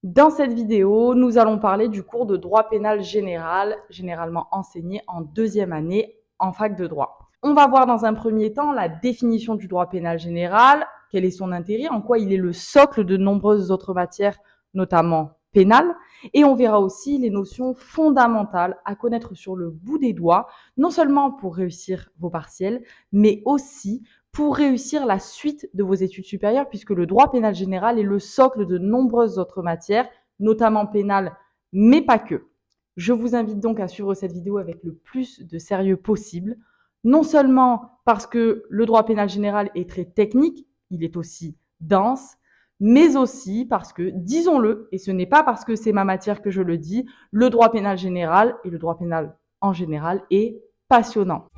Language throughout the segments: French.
Dans cette vidéo, nous allons parler du cours de droit pénal général, généralement enseigné en deuxième année en fac de droit. On va voir dans un premier temps la définition du droit pénal général, quel est son intérêt, en quoi il est le socle de nombreuses autres matières, notamment pénales, et on verra aussi les notions fondamentales à connaître sur le bout des doigts, non seulement pour réussir vos partiels, mais aussi pour réussir la suite de vos études supérieures, puisque le droit pénal général est le socle de nombreuses autres matières, notamment pénales, mais pas que. Je vous invite donc à suivre cette vidéo avec le plus de sérieux possible, non seulement parce que le droit pénal général est très technique, il est aussi dense, mais aussi parce que, disons-le, et ce n'est pas parce que c'est ma matière que je le dis, le droit pénal général et le droit pénal en général est passionnant.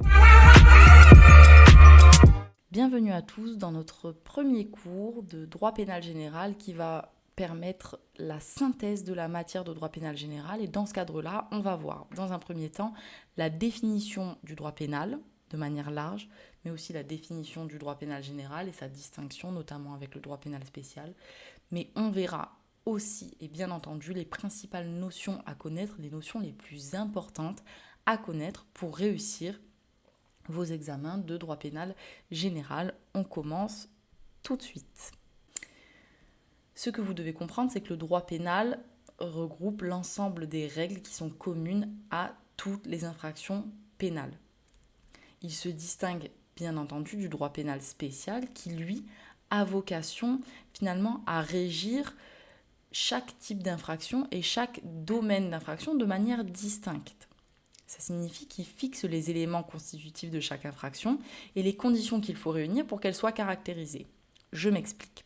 Bienvenue à tous dans notre premier cours de droit pénal général qui va permettre la synthèse de la matière de droit pénal général. Et dans ce cadre-là, on va voir dans un premier temps la définition du droit pénal de manière large, mais aussi la définition du droit pénal général et sa distinction, notamment avec le droit pénal spécial. Mais on verra aussi et bien entendu les principales notions à connaître, les notions les plus importantes à connaître pour réussir vos examens de droit pénal général. On commence tout de suite. Ce que vous devez comprendre, c'est que le droit pénal regroupe l'ensemble des règles qui sont communes à toutes les infractions pénales. Il se distingue bien entendu du droit pénal spécial qui, lui, a vocation finalement à régir chaque type d'infraction et chaque domaine d'infraction de manière distincte. Ça signifie qu'il fixe les éléments constitutifs de chaque infraction et les conditions qu'il faut réunir pour qu'elle soit caractérisée. Je m'explique.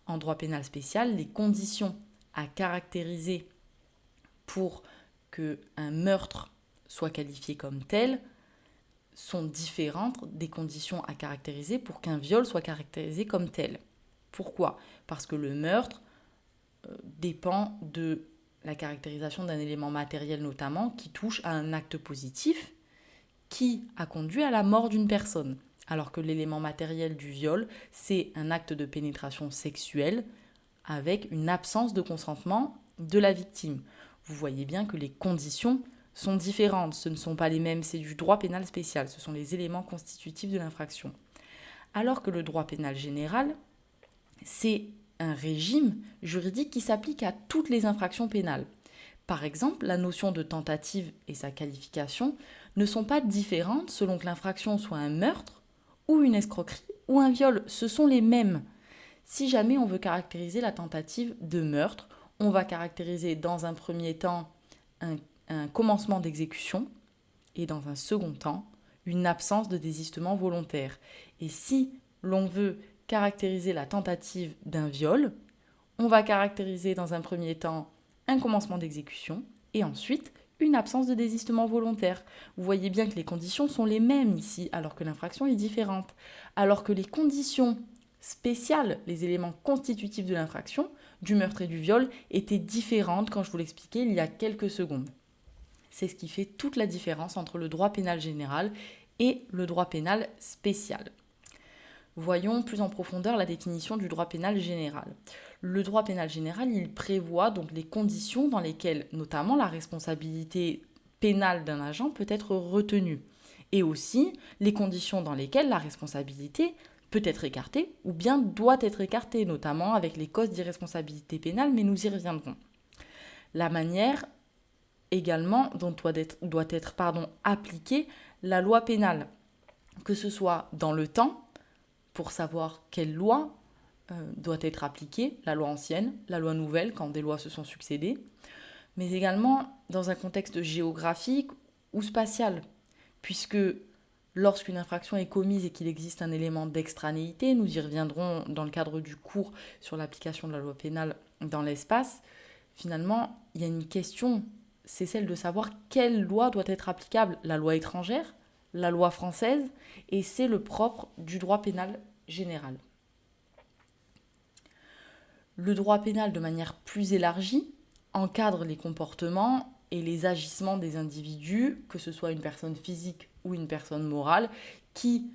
En droit pénal spécial, les conditions à caractériser pour qu'un meurtre soit qualifié comme tel sont différentes des conditions à caractériser pour qu'un viol soit caractérisé comme tel. Pourquoi ? Parce que le meurtre dépend de la caractérisation d'un élément matériel notamment qui touche à un acte positif qui a conduit à la mort d'une personne. Alors que l'élément matériel du viol, c'est un acte de pénétration sexuelle avec une absence de consentement de la victime. Vous voyez bien que les conditions sont différentes, ce ne sont pas les mêmes, c'est du droit pénal spécial, ce sont les éléments constitutifs de l'infraction. Alors que le droit pénal général, c'est un régime juridique qui s'applique à toutes les infractions pénales. Par exemple, la notion de tentative et sa qualification ne sont pas différentes selon que l'infraction soit un meurtre ou une escroquerie ou un viol. Ce sont les mêmes. Si jamais on veut caractériser la tentative de meurtre, on va caractériser dans un premier temps un commencement d'exécution et dans un second temps une absence de désistement volontaire. Et si l'on veut caractériser la tentative d'un viol, on va caractériser dans un premier temps un commencement d'exécution et ensuite une absence de désistement volontaire. Vous voyez bien que les conditions sont les mêmes ici, alors que l'infraction est différente. Alors que les conditions spéciales, les éléments constitutifs de l'infraction, du meurtre et du viol, étaient différentes quand je vous l'expliquais il y a quelques secondes. C'est ce qui fait toute la différence entre le droit pénal général et le droit pénal spécial. Voyons plus en profondeur la définition du droit pénal général. Le droit pénal général, il prévoit donc les conditions dans lesquelles notamment la responsabilité pénale d'un agent peut être retenue et aussi les conditions dans lesquelles la responsabilité peut être écartée ou bien doit être écartée, notamment avec les causes d'irresponsabilité pénale, mais nous y reviendrons. La manière également dont doit être appliquée la loi pénale, que ce soit dans le temps, pour savoir quelle loi doit être appliquée, la loi ancienne, la loi nouvelle, quand des lois se sont succédées, mais également dans un contexte géographique ou spatial, puisque lorsqu'une infraction est commise et qu'il existe un élément d'extranéité, nous y reviendrons dans le cadre du cours sur l'application de la loi pénale dans l'espace, finalement, il y a une question, c'est celle de savoir quelle loi doit être applicable, la loi étrangère, la loi française, et c'est le propre du droit pénal général. Le droit pénal, de manière plus élargie, encadre les comportements et les agissements des individus, que ce soit une personne physique ou une personne morale, qui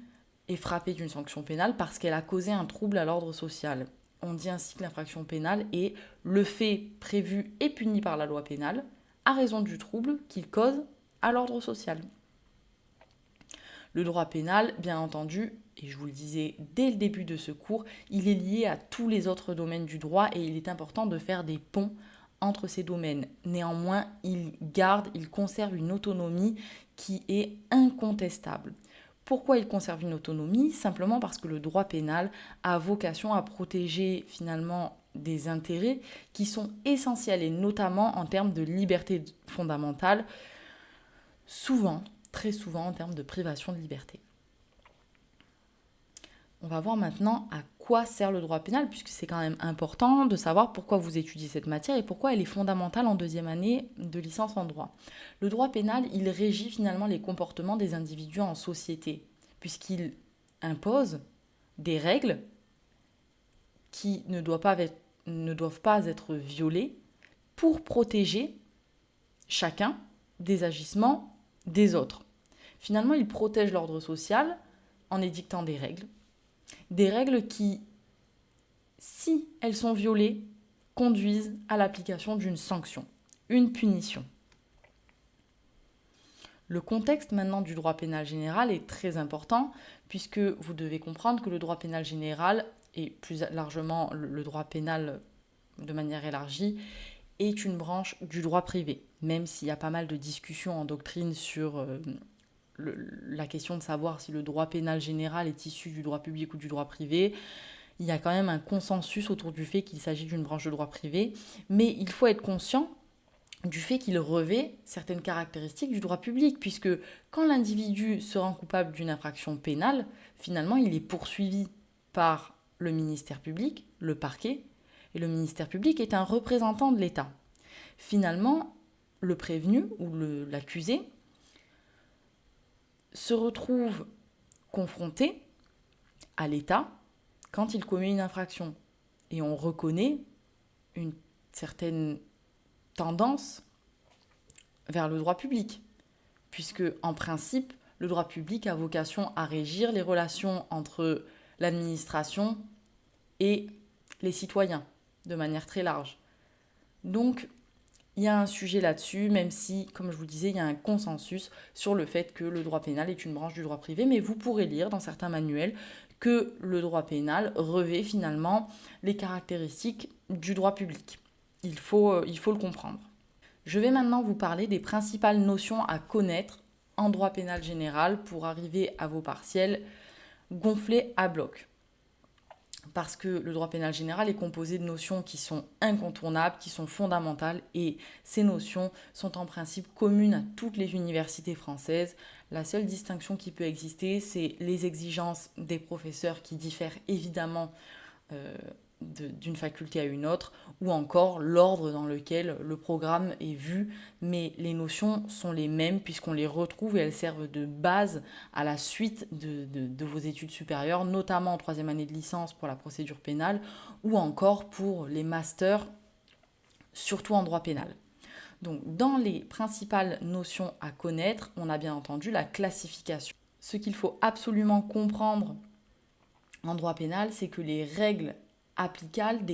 est frappée d'une sanction pénale parce qu'elle a causé un trouble à l'ordre social. On dit ainsi que l'infraction pénale est le fait prévu et puni par la loi pénale à raison du trouble qu'il cause à l'ordre social. Le droit pénal, bien entendu, et je vous le disais dès le début de ce cours, il est lié à tous les autres domaines du droit et il est important de faire des ponts entre ces domaines. Néanmoins, il conserve une autonomie qui est incontestable. Pourquoi il conserve une autonomie? Simplement parce que le droit pénal a vocation à protéger finalement des intérêts qui sont essentiels et notamment en termes de liberté fondamentale, souvent, très souvent en termes de privation de liberté. On va voir maintenant à quoi sert le droit pénal, puisque c'est quand même important de savoir pourquoi vous étudiez cette matière et pourquoi elle est fondamentale en deuxième année de licence en droit. Le droit pénal, il régit finalement les comportements des individus en société, puisqu'il impose des règles qui ne doivent pas être violées pour protéger chacun des agissements des autres. Finalement, il protège l'ordre social en édictant des règles qui, si elles sont violées, conduisent à l'application d'une sanction, une punition. Le contexte maintenant du droit pénal général est très important puisque vous devez comprendre que le droit pénal général et plus largement le droit pénal de manière élargie est une branche du droit privé, même s'il y a pas mal de discussions en doctrine sur la question de savoir si le droit pénal général est issu du droit public ou du droit privé. Il y a quand même un consensus autour du fait qu'il s'agit d'une branche de droit privé, mais il faut être conscient du fait qu'il revêt certaines caractéristiques du droit public, puisque quand l'individu se rend coupable d'une infraction pénale, finalement il est poursuivi par le ministère public, le parquet, et le ministère public est un représentant de l'État. Finalement, le prévenu ou l'accusé se retrouve confronté à l'État quand il commet une infraction. Et on reconnaît une certaine tendance vers le droit public, puisque en principe, le droit public a vocation à régir les relations entre l'administration et les citoyens, de manière très large. Donc, il y a un sujet là-dessus, même si, comme je vous le disais, il y a un consensus sur le fait que le droit pénal est une branche du droit privé, mais vous pourrez lire dans certains manuels que le droit pénal revêt finalement les caractéristiques du droit public. Il faut le comprendre. Je vais maintenant vous parler des principales notions à connaître en droit pénal général pour arriver à vos partiels gonflés à bloc. Parce que le droit pénal général est composé de notions qui sont incontournables, qui sont fondamentales, et ces notions sont en principe communes à toutes les universités françaises. La seule distinction qui peut exister, c'est les exigences des professeurs qui diffèrent évidemment d'une faculté à une autre, ou encore l'ordre dans lequel le programme est vu, mais les notions sont les mêmes puisqu'on les retrouve et elles servent de base à la suite de vos études supérieures, notamment en troisième année de licence pour la procédure pénale, ou encore pour les masters, surtout en droit pénal. Donc, dans les principales notions à connaître, on a bien entendu la classification. Ce qu'il faut absolument comprendre en droit pénal, c'est que les règles applicables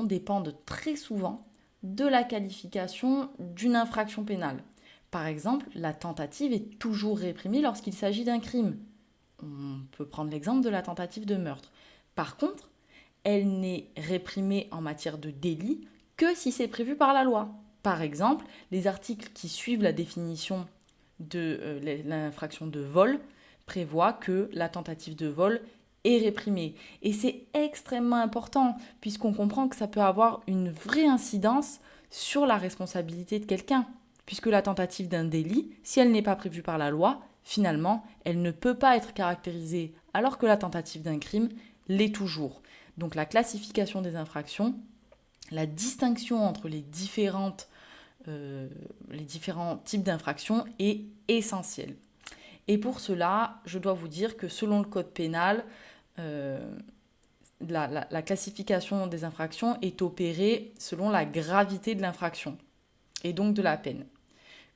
dépendent très souvent de la qualification d'une infraction pénale. Par exemple, la tentative est toujours réprimée lorsqu'il s'agit d'un crime. On peut prendre l'exemple de la tentative de meurtre. Par contre, elle n'est réprimée en matière de délit que si c'est prévu par la loi. Par exemple, les articles qui suivent la définition de l'infraction de vol prévoient que la tentative de vol est réprimée. Et c'est extrêmement important puisqu'on comprend que ça peut avoir une vraie incidence sur la responsabilité de quelqu'un. Puisque la tentative d'un délit, si elle n'est pas prévue par la loi, finalement, elle ne peut pas être caractérisée alors que la tentative d'un crime l'est toujours. Donc la classification des infractions, la distinction entre les différents types d'infractions est essentielle. Et pour cela, je dois vous dire que selon le code pénal, la classification des infractions est opérée selon la gravité de l'infraction et donc de la peine.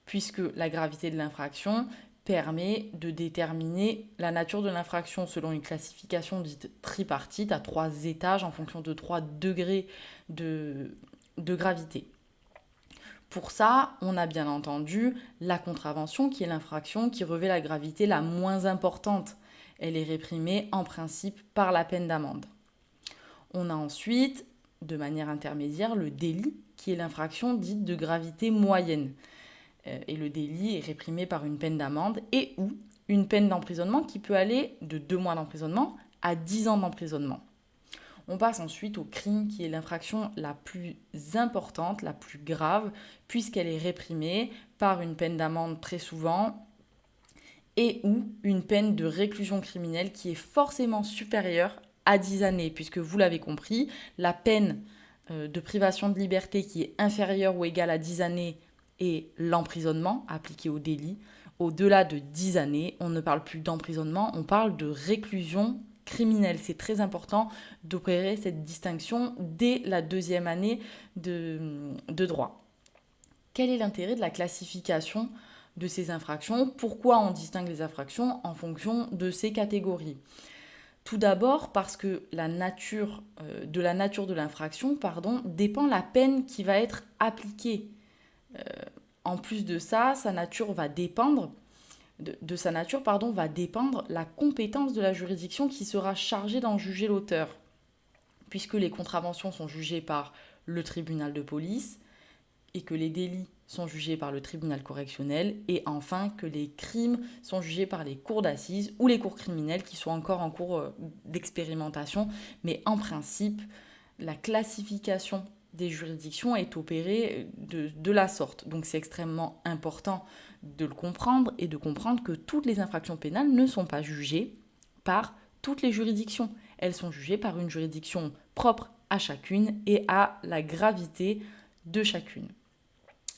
Puisque la gravité de l'infraction permet de déterminer la nature de l'infraction selon une classification dite tripartite à 3 étages en fonction de 3 degrés de gravité. Pour ça, on a bien entendu la contravention qui est l'infraction qui revêt la gravité la moins importante. Elle est réprimée en principe par la peine d'amende. On a ensuite, de manière intermédiaire, le délit qui est l'infraction dite de gravité moyenne. Et le délit est réprimé par une peine d'amende et ou une peine d'emprisonnement qui peut aller de 2 mois d'emprisonnement à 10 ans d'emprisonnement. On passe ensuite au crime qui est l'infraction la plus importante, la plus grave, puisqu'elle est réprimée par une peine d'amende très souvent et ou une peine de réclusion criminelle qui est forcément supérieure à 10 années, puisque vous l'avez compris, la peine de privation de liberté qui est inférieure ou égale à 10 années et l'emprisonnement appliqué au délit. Au-delà de 10 années, on ne parle plus d'emprisonnement, on parle de réclusion criminelle. C'est très important d'opérer cette distinction dès la 2e année de droit. Quel est l'intérêt de la classification de ces infractions? Pourquoi on distingue les infractions en fonction de ces catégories? Tout d'abord parce que de la nature de l'infraction, dépend la peine qui va être appliquée. En plus de ça, sa nature va dépendre va dépendre la compétence de la juridiction qui sera chargée d'en juger l'auteur, puisque les contraventions sont jugées par le tribunal de police et que les délits sont jugés par le tribunal correctionnel, et enfin que les crimes sont jugés par les cours d'assises ou les cours criminels qui sont encore en cours d'expérimentation. Mais en principe, la classification des juridictions est opérée de la sorte. Donc c'est extrêmement important de le comprendre et de comprendre que toutes les infractions pénales ne sont pas jugées par toutes les juridictions. Elles sont jugées par une juridiction propre à chacune et à la gravité de chacune.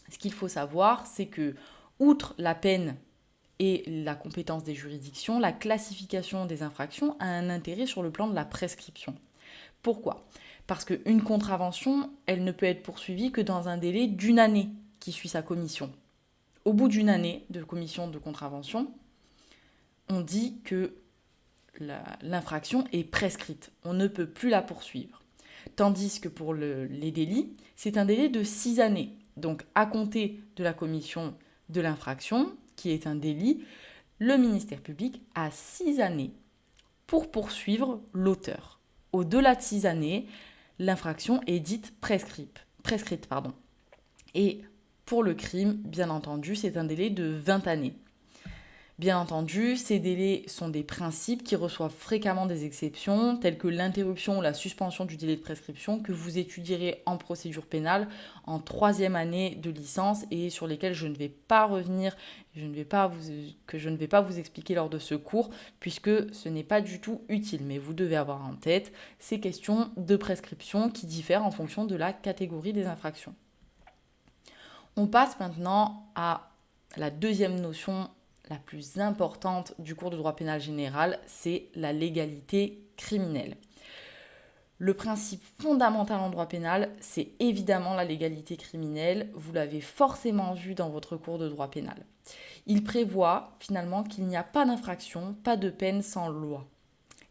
Ce qu'il faut savoir, c'est que, outre la peine et la compétence des juridictions, la classification des infractions a un intérêt sur le plan de la prescription. Pourquoi ? Parce qu'une contravention, elle ne peut être poursuivie que dans un délai d'1 année qui suit sa commission. Au bout d'1 année de commission de contravention, on dit que l'infraction est prescrite. On ne peut plus la poursuivre. Tandis que pour les délits, c'est un délai de 6 années. Donc, à compter de la commission de l'infraction, qui est un délit, le ministère public a 6 années pour poursuivre l'auteur. Au-delà de 6 années, l'infraction est dite prescrite. Et pour le crime, bien entendu, c'est un délai de 20 années. Bien entendu, ces délais sont des principes qui reçoivent fréquemment des exceptions, telles que l'interruption ou la suspension du délai de prescription, que vous étudierez en procédure pénale en 3e année de licence et sur lesquelles je ne vais pas revenir, que je ne vais pas vous expliquer lors de ce cours, puisque ce n'est pas du tout utile. Mais vous devez avoir en tête ces questions de prescription qui diffèrent en fonction de la catégorie des infractions. On passe maintenant à la 2e notion la plus importante du cours de droit pénal général, c'est la légalité criminelle. Le principe fondamental en droit pénal, c'est évidemment la légalité criminelle. Vous l'avez forcément vu dans votre cours de droit pénal. Il prévoit finalement qu'il n'y a pas d'infraction, pas de peine sans loi.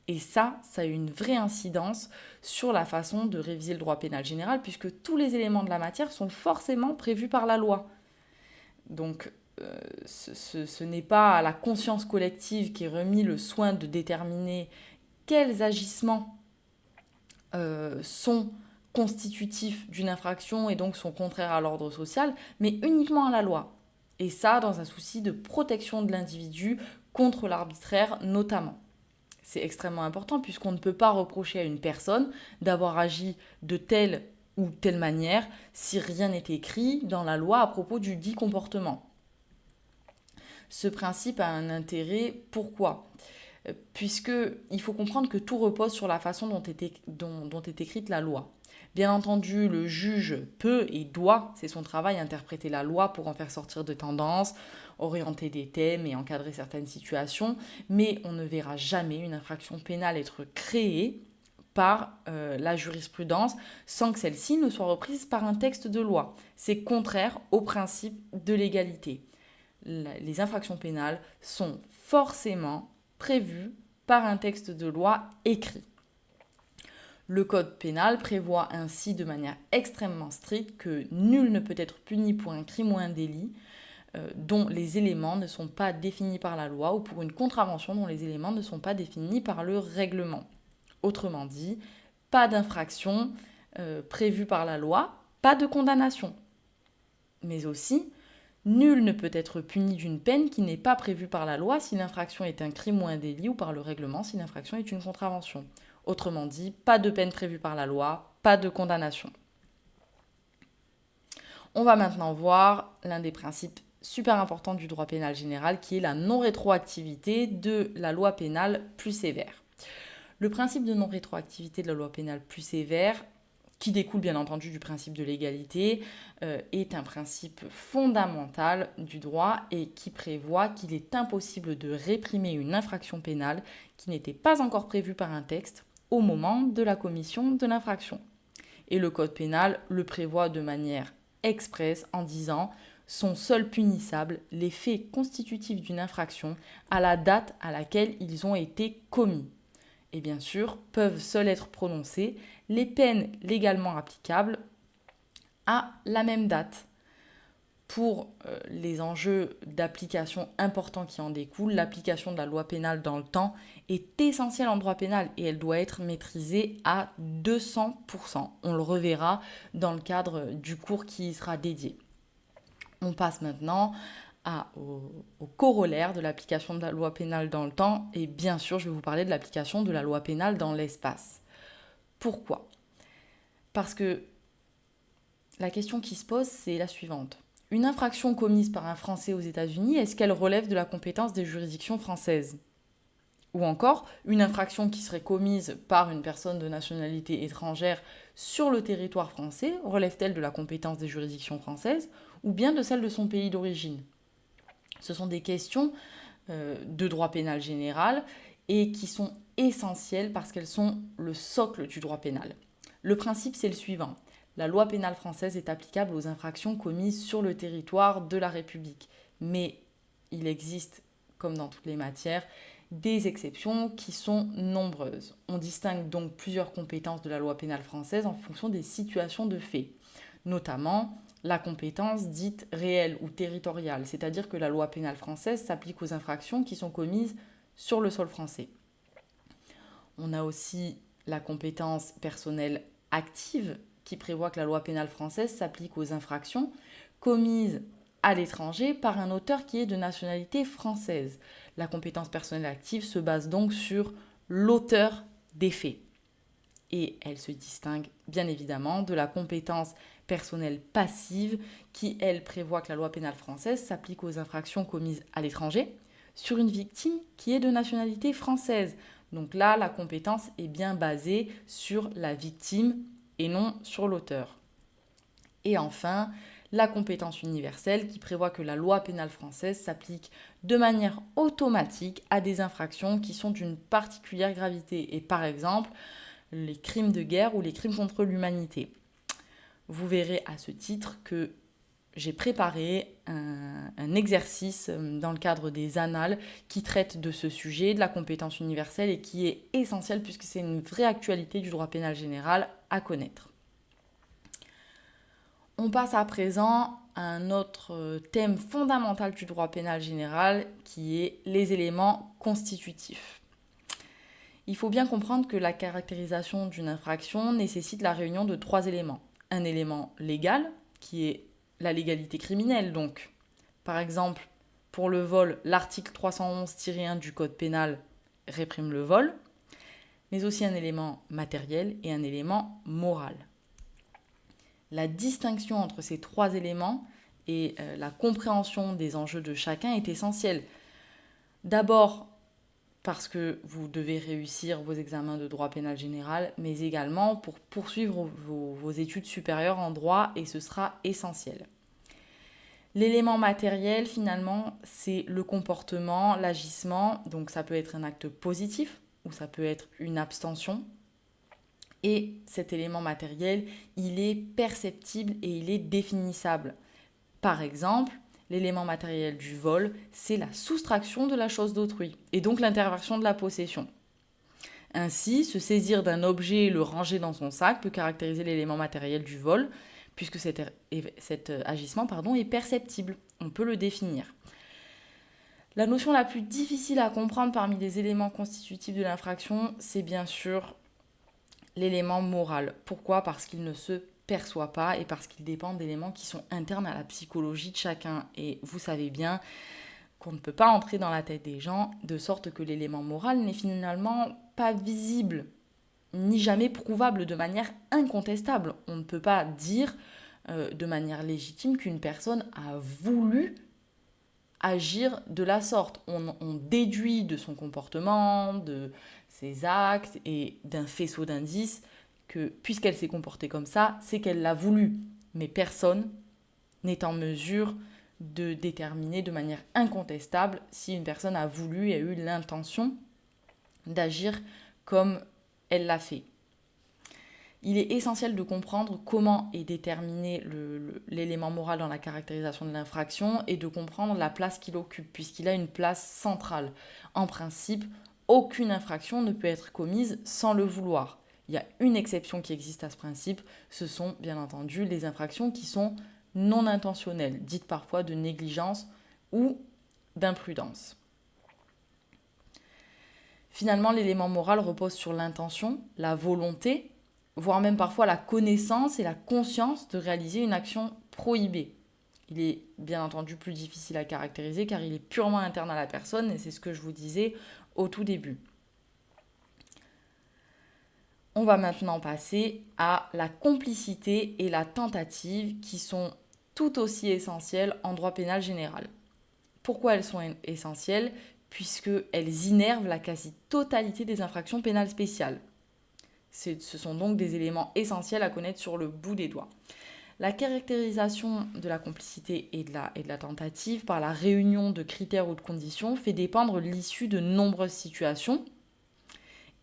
Et ça a une vraie incidence sur la façon de réviser le droit pénal général, puisque tous les éléments de la matière sont forcément prévus par la loi. Donc, ce n'est pas à la conscience collective qui est remis le soin de déterminer quels agissements sont constitutifs d'une infraction et donc sont contraires à l'ordre social, mais uniquement à la loi. Et ça, dans un souci de protection de l'individu contre l'arbitraire notamment. C'est extrêmement important puisqu'on ne peut pas reprocher à une personne d'avoir agi de telle ou telle manière si rien n'est écrit dans la loi à propos du dit comportement. Ce principe a un intérêt, pourquoi ? Puisqu'il faut comprendre que tout repose sur la façon dont est écrite la loi. Bien entendu, le juge peut et doit, c'est son travail, interpréter la loi pour en faire sortir de tendances, orienter des thèmes et encadrer certaines situations, mais on ne verra jamais une infraction pénale être créée par la jurisprudence sans que celle-ci ne soit reprise par un texte de loi. C'est contraire au principe de l'égalité. les infractions pénales sont forcément prévues par un texte de loi écrit. Le code pénal prévoit ainsi de manière extrêmement stricte que nul ne peut être puni pour un crime ou un délit dont les éléments ne sont pas définis par la loi ou pour une contravention dont les éléments ne sont pas définis par le règlement. Autrement dit, pas d'infraction prévue par la loi, pas de condamnation. Mais aussi, nul ne peut être puni d'une peine qui n'est pas prévue par la loi si l'infraction est un crime ou un délit ou par le règlement si l'infraction est une contravention. Autrement dit, pas de peine prévue par la loi, pas de condamnation. On va maintenant voir l'un des principes super importants du droit pénal général qui est la non-rétroactivité de la loi pénale plus sévère. Le principe de non-rétroactivité de la loi pénale plus sévère, qui découle bien entendu du principe de l'égalité, est un principe fondamental du droit et qui prévoit qu'il est impossible de réprimer une infraction pénale qui n'était pas encore prévue par un texte au moment de la commission de l'infraction. Et le code pénal le prévoit de manière expresse en disant « sont seuls punissables les faits constitutifs d'une infraction à la date à laquelle ils ont été commis ». Et bien sûr, peuvent seuls être prononcées les peines légalement applicables à la même date. Pour les enjeux d'application importants qui en découlent, l'application de la loi pénale dans le temps est essentielle en droit pénal et elle doit être maîtrisée à 200%. On le reverra dans le cadre du cours qui y sera dédié. On passe maintenant au corollaire de l'application de la loi pénale dans le temps et bien sûr, je vais vous parler de l'application de la loi pénale dans l'espace. Pourquoi ? Parce que la question qui se pose, c'est la suivante. Une infraction commise par un Français aux États-Unis, est-ce qu'elle relève de la compétence des juridictions françaises ? Ou encore, une infraction qui serait commise par une personne de nationalité étrangère sur le territoire français, relève-t-elle de la compétence des juridictions françaises ou bien de celle de son pays d'origine ? Ce sont des questions de droit pénal général et qui sont essentielles parce qu'elles sont le socle du droit pénal. Le principe, c'est le suivant. La loi pénale française est applicable aux infractions commises sur le territoire de la République. Mais il existe, comme dans toutes les matières, des exceptions qui sont nombreuses. On distingue donc plusieurs compétences de la loi pénale française en fonction des situations de fait, notamment la compétence dite réelle ou territoriale, c'est-à-dire que la loi pénale française s'applique aux infractions qui sont commises sur le sol français. On a aussi la compétence personnelle active, qui prévoit que la loi pénale française s'applique aux infractions commises à l'étranger par un auteur qui est de nationalité française. La compétence personnelle active se base donc sur l'auteur des faits. Et elle se distingue bien évidemment de la compétence personnelle passive qui, elle, prévoit que la loi pénale française s'applique aux infractions commises à l'étranger sur une victime qui est de nationalité française. Donc là, la compétence est bien basée sur la victime et non sur l'auteur. Et enfin, la compétence universelle qui prévoit que la loi pénale française s'applique de manière automatique à des infractions qui sont d'une particulière gravité et par exemple les crimes de guerre ou les crimes contre l'humanité. Vous verrez à ce titre que j'ai préparé un exercice dans le cadre des annales qui traite de ce sujet, de la compétence universelle et qui est essentiel puisque c'est une vraie actualité du droit pénal général à connaître. On passe à présent à un autre thème fondamental du droit pénal général qui est les éléments constitutifs. Il faut bien comprendre que la caractérisation d'une infraction nécessite la réunion de 3 éléments. Un élément légal, qui est la légalité criminelle. Donc, par exemple, pour le vol, l'article 311-1 du Code pénal réprime le vol, mais aussi un élément matériel et un élément moral. La distinction entre ces 3 éléments et la compréhension des enjeux de chacun est essentielle. D'abord, parce que vous devez réussir vos examens de droit pénal général, mais également pour poursuivre vos études supérieures en droit, et ce sera essentiel. L'élément matériel, finalement, c'est le comportement, l'agissement, donc ça peut être un acte positif ou ça peut être une abstention. Et cet élément matériel, il est perceptible et il est définissable. Par exemple, L'élément matériel du vol, c'est la soustraction de la chose d'autrui, et donc l'interversion de la possession. Ainsi, se saisir d'un objet et le ranger dans son sac peut caractériser l'élément matériel du vol, puisque cet agissement est perceptible. On peut le définir. La notion la plus difficile à comprendre parmi les éléments constitutifs de l'infraction, c'est bien sûr l'élément moral. Pourquoi ? Parce qu'il ne se perçoit pas et parce qu'il dépend d'éléments qui sont internes à la psychologie de chacun. Et vous savez bien qu'on ne peut pas entrer dans la tête des gens, de sorte que l'élément moral n'est finalement pas visible, ni jamais prouvable de manière incontestable. On ne peut pas dire de manière légitime qu'une personne a voulu agir de la sorte. On déduit de son comportement, de ses actes et d'un faisceau d'indices que puisqu'elle s'est comportée comme ça, c'est qu'elle l'a voulu. Mais personne n'est en mesure de déterminer de manière incontestable si une personne a voulu et a eu l'intention d'agir comme elle l'a fait. Il est essentiel de comprendre comment est déterminé l'élément moral dans la caractérisation de l'infraction et de comprendre la place qu'il occupe, puisqu'il a une place centrale. En principe, aucune infraction ne peut être commise sans le vouloir. Il y a une exception qui existe à ce principe, ce sont bien entendu les infractions qui sont non intentionnelles, dites parfois de négligence ou d'imprudence. Finalement, l'élément moral repose sur l'intention, la volonté, voire même parfois la connaissance et la conscience de réaliser une action prohibée. Il est bien entendu plus difficile à caractériser car il est purement interne à la personne et c'est ce que je vous disais au tout début. On va maintenant passer à la complicité et la tentative qui sont tout aussi essentielles en droit pénal général. Pourquoi elles sont essentielles ? Puisqu'elles innervent la quasi-totalité des infractions pénales spéciales. Ce sont donc des éléments essentiels à connaître sur le bout des doigts. La caractérisation de la complicité et de la tentative par la réunion de critères ou de conditions fait dépendre l'issue de nombreuses situations.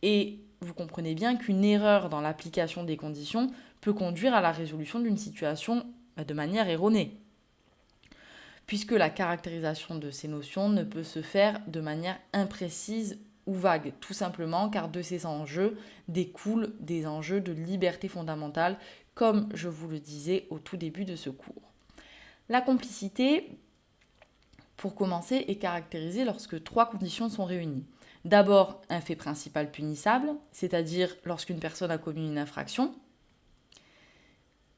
Et vous comprenez bien qu'une erreur dans l'application des conditions peut conduire à la résolution d'une situation de manière erronée. Puisque la caractérisation de ces notions ne peut se faire de manière imprécise ou vague, tout simplement car de ces enjeux découlent des enjeux de liberté fondamentale, comme je vous le disais au tout début de ce cours. La complicité, pour commencer, est caractérisée lorsque 3 conditions sont réunies. D'abord, un fait principal punissable, c'est-à-dire lorsqu'une personne a commis une infraction,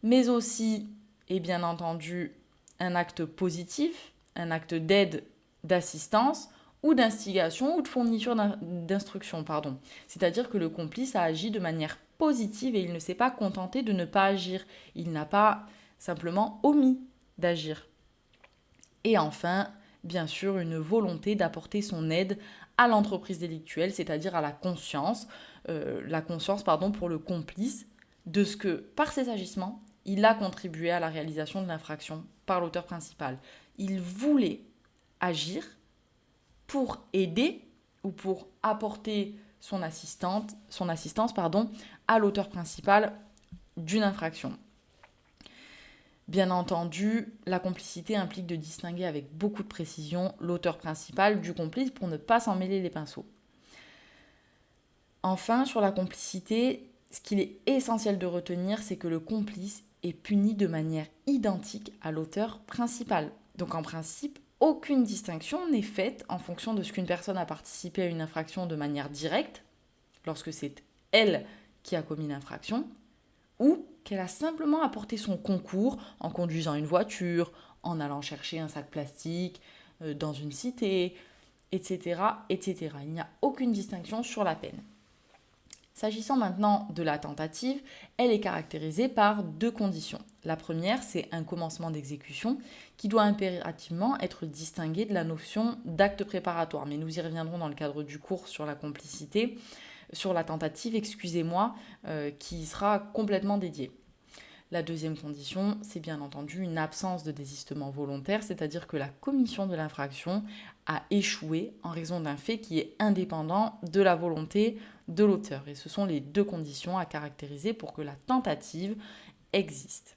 mais aussi, et bien entendu, un acte positif, un acte d'aide, d'assistance, ou d'instigation ou de fourniture d'instruction. C'est-à-dire que le complice a agi de manière positive et il ne s'est pas contenté de ne pas agir. Il n'a pas simplement omis d'agir. Et enfin, bien sûr, une volonté d'apporter son aide à l'entreprise délictuelle, c'est-à-dire à la conscience pour le complice de ce que, par ses agissements, il a contribué à la réalisation de l'infraction par l'auteur principal. Il voulait agir pour aider ou pour apporter son assistance à l'auteur principal d'une infraction. Bien entendu, la complicité implique de distinguer avec beaucoup de précision l'auteur principal du complice pour ne pas s'en mêler les pinceaux. Enfin, sur la complicité, ce qu'il est essentiel de retenir, c'est que le complice est puni de manière identique à l'auteur principal. Donc en principe, aucune distinction n'est faite en fonction de ce qu'une personne a participé à une infraction de manière directe, lorsque c'est elle qui a commis l'infraction, ou qu'elle a simplement apporté son concours en conduisant une voiture, en allant chercher un sac plastique dans une cité, etc., etc. Il n'y a aucune distinction sur la peine. S'agissant maintenant de la tentative, elle est caractérisée par 2 conditions. La première, c'est un commencement d'exécution qui doit impérativement être distingué de la notion d'acte préparatoire. Mais nous y reviendrons dans le cadre du cours sur la complicité, sur la tentative, qui sera complètement dédié. La deuxième condition, c'est bien entendu une absence de désistement volontaire, c'est-à-dire que la commission de l'infraction a échoué en raison d'un fait qui est indépendant de la volonté de l'auteur. Et ce sont les 2 conditions à caractériser pour que la tentative existe.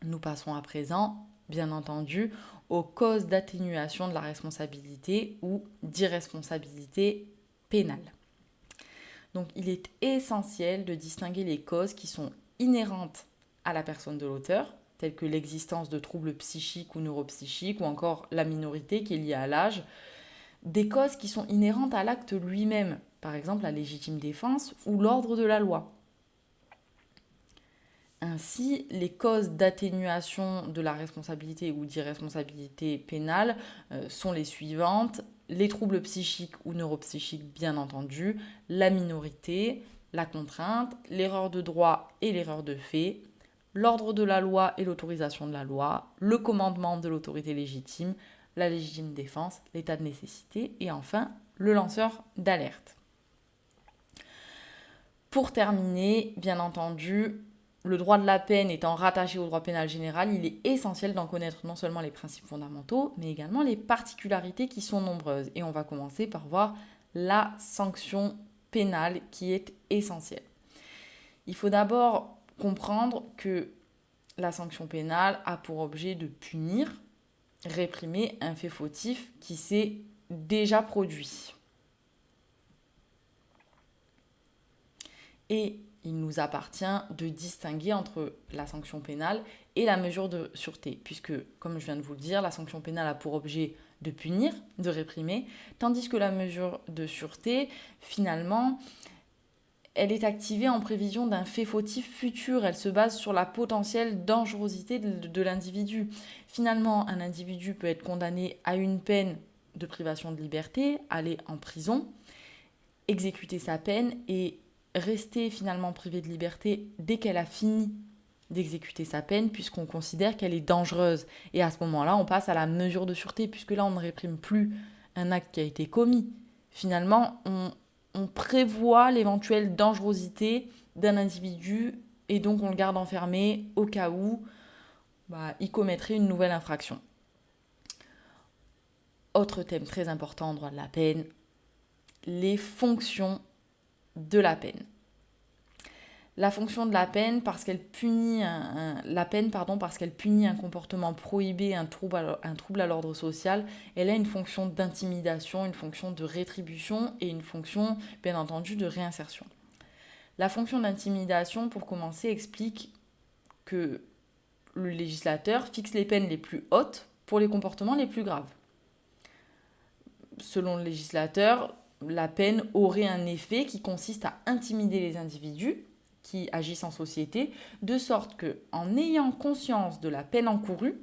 Nous passons à présent bien entendu, aux causes d'atténuation de la responsabilité ou d'irresponsabilité pénale. Donc il est essentiel de distinguer les causes qui sont inhérentes à la personne de l'auteur, telles que l'existence de troubles psychiques ou neuropsychiques, ou encore la minorité qui est liée à l'âge, des causes qui sont inhérentes à l'acte lui-même, par exemple la légitime défense ou l'ordre de la loi. Ainsi, les causes d'atténuation de la responsabilité ou d'irresponsabilité pénale sont les suivantes: les troubles psychiques ou neuropsychiques, bien entendu, la minorité, la contrainte, l'erreur de droit et l'erreur de fait, l'ordre de la loi et l'autorisation de la loi, le commandement de l'autorité légitime, la légitime défense, l'état de nécessité et enfin le lanceur d'alerte. Pour terminer, bien entendu, le droit de la peine étant rattaché au droit pénal général, il est essentiel d'en connaître non seulement les principes fondamentaux, mais également les particularités qui sont nombreuses. Et on va commencer par voir la sanction pénale qui est essentielle. Il faut d'abord comprendre que la sanction pénale a pour objet de punir, réprimer un fait fautif qui s'est déjà produit. Et il nous appartient de distinguer entre la sanction pénale et la mesure de sûreté, puisque, comme je viens de vous le dire, la sanction pénale a pour objet de punir, de réprimer, tandis que la mesure de sûreté, finalement, elle est activée en prévision d'un fait fautif futur. Elle se base sur la potentielle dangerosité de l'individu. Finalement, un individu peut être condamné à une peine de privation de liberté, aller en prison, exécuter sa peine et rester finalement privée de liberté dès qu'elle a fini d'exécuter sa peine, puisqu'on considère qu'elle est dangereuse. Et à ce moment-là, on passe à la mesure de sûreté, puisque là, on ne réprime plus un acte qui a été commis. Finalement, on prévoit l'éventuelle dangerosité d'un individu et donc on le garde enfermé au cas où il commettrait une nouvelle infraction. Autre thème très important en droit de la peine, les fonctions de la peine. La fonction de la peine, parce qu'elle punit parce qu'elle punit un comportement prohibé, un trouble à l'ordre social, elle a une fonction d'intimidation, une fonction de rétribution et une fonction, bien entendu, de réinsertion. La fonction d'intimidation, pour commencer, explique que le législateur fixe les peines les plus hautes pour les comportements les plus graves. Selon le législateur, la peine aurait un effet qui consiste à intimider les individus qui agissent en société, de sorte que, en ayant conscience de la peine encourue,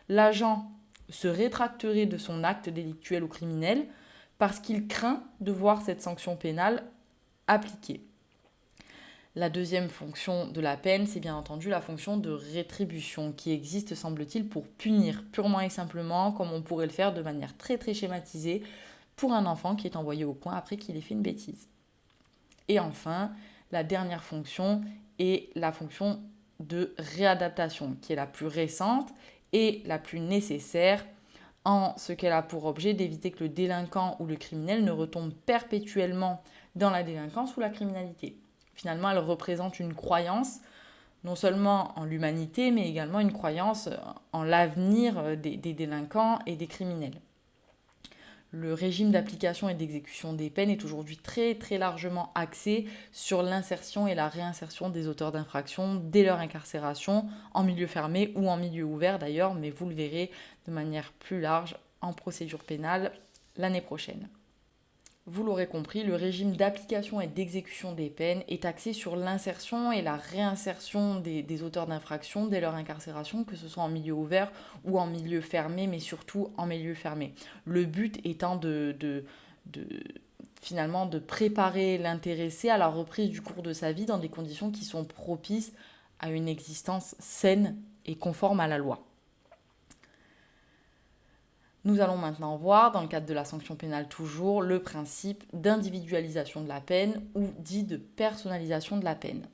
l'agent se rétracterait de son acte délictuel ou criminel parce qu'il craint de voir cette sanction pénale appliquée. La deuxième fonction de la peine, c'est bien entendu la fonction de rétribution qui existe, semble-t-il, pour punir purement et simplement, comme on pourrait le faire de manière très très schématisée, pour un enfant qui est envoyé au coin après qu'il ait fait une bêtise. Et enfin, la dernière fonction est la fonction de réadaptation, qui est la plus récente et la plus nécessaire, en ce qu'elle a pour objet d'éviter que le délinquant ou le criminel ne retombe perpétuellement dans la délinquance ou la criminalité. Finalement, elle représente une croyance, non seulement en l'humanité, mais également une croyance en l'avenir des délinquants et des criminels. Le régime d'application et d'exécution des peines est aujourd'hui très très largement axé sur l'insertion et la réinsertion des auteurs d'infractions dès leur incarcération, en milieu fermé ou en milieu ouvert d'ailleurs, mais vous le verrez de manière plus large en procédure pénale l'année prochaine. Vous l'aurez compris, le régime d'application et d'exécution des peines est axé sur l'insertion et la réinsertion des auteurs d'infractions dès leur incarcération, que ce soit en milieu ouvert ou en milieu fermé, mais surtout en milieu fermé. Le but étant finalement de préparer l'intéressé à la reprise du cours de sa vie dans des conditions qui sont propices à une existence saine et conforme à la loi. Nous allons maintenant voir, dans le cadre de la sanction pénale toujours, le principe d'individualisation de la peine ou dit de personnalisation de la peine.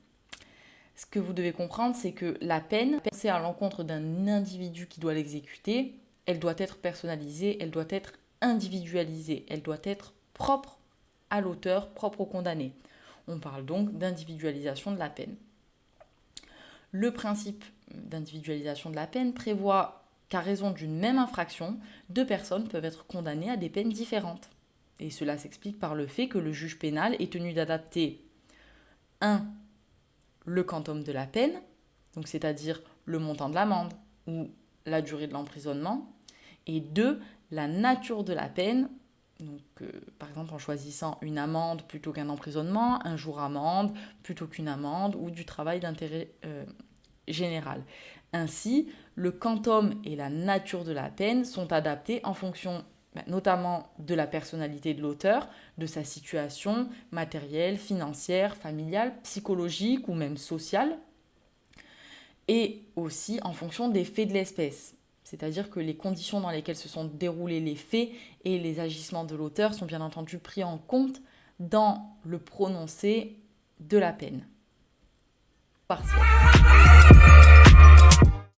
Ce que vous devez comprendre, c'est que la peine, c'est à l'encontre d'un individu qui doit l'exécuter, elle doit être personnalisée, elle doit être individualisée, elle doit être propre à l'auteur, propre au condamné. On parle donc d'individualisation de la peine. Le principe d'individualisation de la peine prévoit qu'à raison d'une même infraction, 2 personnes peuvent être condamnées à des peines différentes. Et cela s'explique par le fait que le juge pénal est tenu d'adapter 1. le quantum de la peine, donc c'est-à-dire le montant de l'amende ou la durée de l'emprisonnement, et 2. la nature de la peine, donc, par exemple en choisissant une amende plutôt qu'un emprisonnement, un jour amende plutôt qu'une amende ou du travail d'intérêt général. Ainsi, le quantum et la nature de la peine sont adaptés en fonction notamment de la personnalité de l'auteur, de sa situation matérielle, financière, familiale, psychologique ou même sociale, et aussi en fonction des faits de l'espèce. C'est-à-dire que les conditions dans lesquelles se sont déroulés les faits et les agissements de l'auteur sont bien entendu pris en compte dans le prononcé de la peine. Partielle.